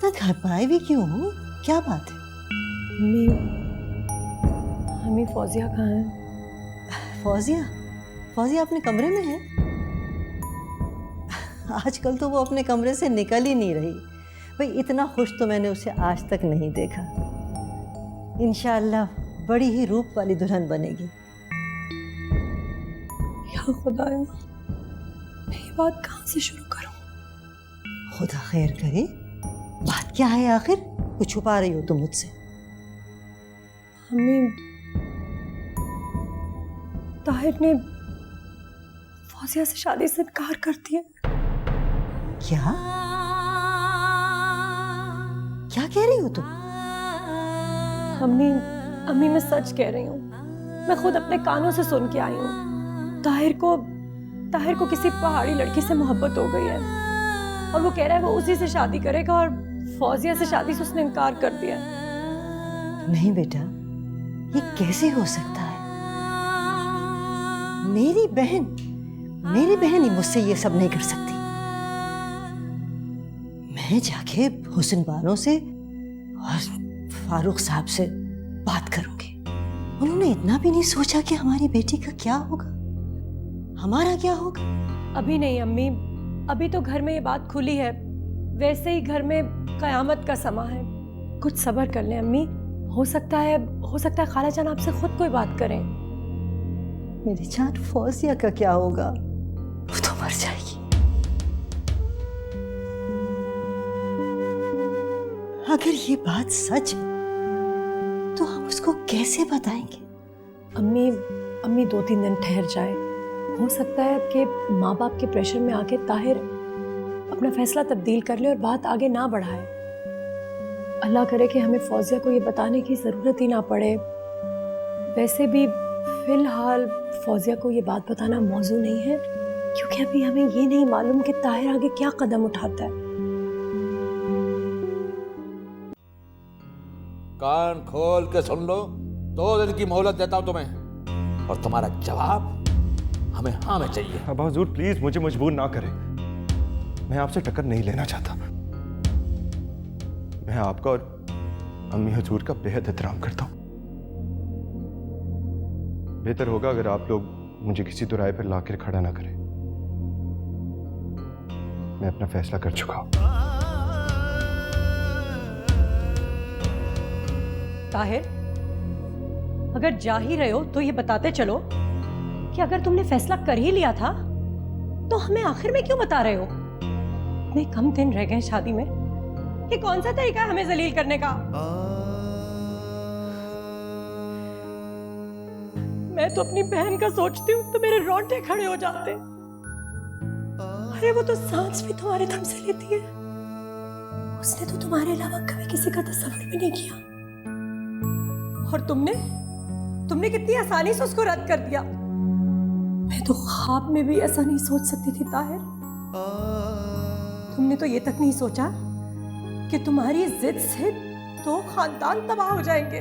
इतना घबराए भी क्यों हो? क्या बात है? अम्मी, अम्मी फौजिया कहाँ है? फौजिया? फौजिया अपने कमरे में है। आजकल तो वो अपने कमरे से निकल ही नहीं रही। भाई इतना खुश तो मैंने उसे आज तक नहीं देखा। इंशाअल्लाह बड़ी ही रूप वाली दुल्हन बनेगी। या खुदाया, मैं ये बात कहाँ से शुरू करूं? खुदा खैर करे। बात क्या है आखिर? कुछ छुपा रही हो तुम मुझसे? अम्मी, ताहिर ने फौजिया से शादी से इनकार कर दिया। क्या? क्या कह रही हो तुम? अम्मी, अम्मी मैं सच कह रही हूँ। मैं खुद अपने कानों से सुन के आई हूँ। ताहिर को किसी पहाड़ी लड़की से मोहब्बत हो गई है और वो कह रहा है वो उसी से शादी करेगा और फौजिया से शादी से उसने इनकार कर दिया। नहीं बेटा, ये कैसे हो सकता है? मेरी बहन ही मुझसे ये सब नहीं कर सकती। मैं जाके हुस्न बानो से और फारूक साहब से बात करूंगी। उन्होंने इतना भी नहीं सोचा कि हमारी बेटी का क्या होगा, हमारा क्या होगा। अभी नहीं अम्मी, अभी तो घर में ये बात खुली है। वैसे ही घर में कयामत का समा है। कुछ सब्र कर लें अम्मी। हो सकता है खाला जान आपसे खुद कोई बात करें। मेरी जान फौजिया का क्या होगा? वो तो मर जाएगी। अगर ये बात सच है तो हम उसको कैसे बताएंगे? अम्मी 2-3 दिन ठहर जाए। हो सकता है कि माँ बाप के प्रेशर में आके ताहिर अपना फैसला तब्दील कर ले और बात आगे ना बढ़ाए। अल्लाह करे कि हमें फौजिया को ये बताने की ज़रूरत ही ना पड़े। वैसे भी फिलहाल फौजिया को ये बात बताना मौजू नहीं है, क्योंकि अभी हमें ये नहीं मालूम कि ताहिर आगे क्या कदम उठाता है। कान खोल के सुन लो, 2 दिन की मोहलत देता हूं तुम्हें और तुम्हारा जवाब हमें हाँ में चाहिए। अब्बा हुजूर प्लीज मुझे मजबूर ना करें। मैं आपसे टक्कर नहीं लेना चाहता। मैं आपका और अम्मी हुजूर का बेहद एहतराम करता हूं। बेहतर होगा अगर आप लोग मुझे किसी दुराए पर लाकर खड़ा ना करें। मैं अपना फैसला कर चुका हूं। ताहिर, अगर जा ही रहे हो तो ये बताते चलो कि अगर तुमने फैसला कर ही लिया था तो हमें आखिर में क्यों बता रहे हो? इतने कम दिन रह गए शादी में, ये कौन सा तरीका है हमें जलील करने का? मैं तो अपनी बहन का सोचती हूँ तो मेरे रोंगटे खड़े हो जाते। अरे वो तो सांस भी तुम्हारे दम से लेती है। उसने तो तुम्हारे अलावा कभी किसी का तस्वीर भी नहीं किया और तुमने कितनी आसानी से उसको रद्द कर दिया। मैं तो ख्वाब में भी ऐसा नहीं सोच सकती थी ताहिर। तुमने तो ये तक नहीं सोचा कि तुम्हारी जिद से 2 खानदान तबाह हो जाएंगे।